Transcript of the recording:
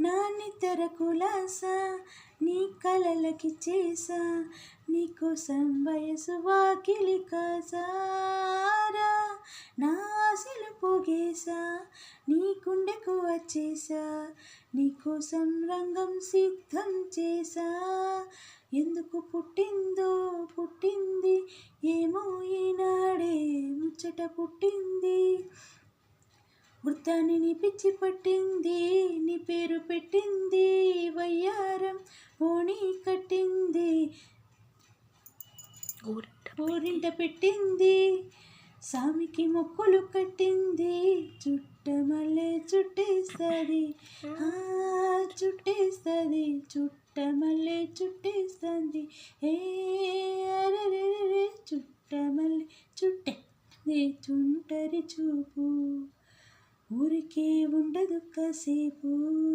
నా నిద్ర కులాస నీ కలలకి చేసా నీకోసం వయసు వాకిలి కాసారా నా ఆశలు పోగేసా నీ గుండెకు వచ్చేసా నీకోసం రంగం సిద్ధం చేసా ఎందుకు పుట్టింది ఏమో ఈనాడే ముచ్చట పుట్టింది వృత్తాన్ని నీ పిచ్చి పట్టింది నీ పేరు పెట్టింది వయ్యారం ఓణి కట్టింది ఊరింట పెట్టింది సామికి మొక్కులు కట్టింది చుట్టమల్లె చుట్టేస్తుంది చుట్టమల్లె చుట్టేస్తుంది అరెరెరె చుట్టమల్లె చుట్టే చుంటరి చూపు ఊరికే ఉండదు కాసేపు.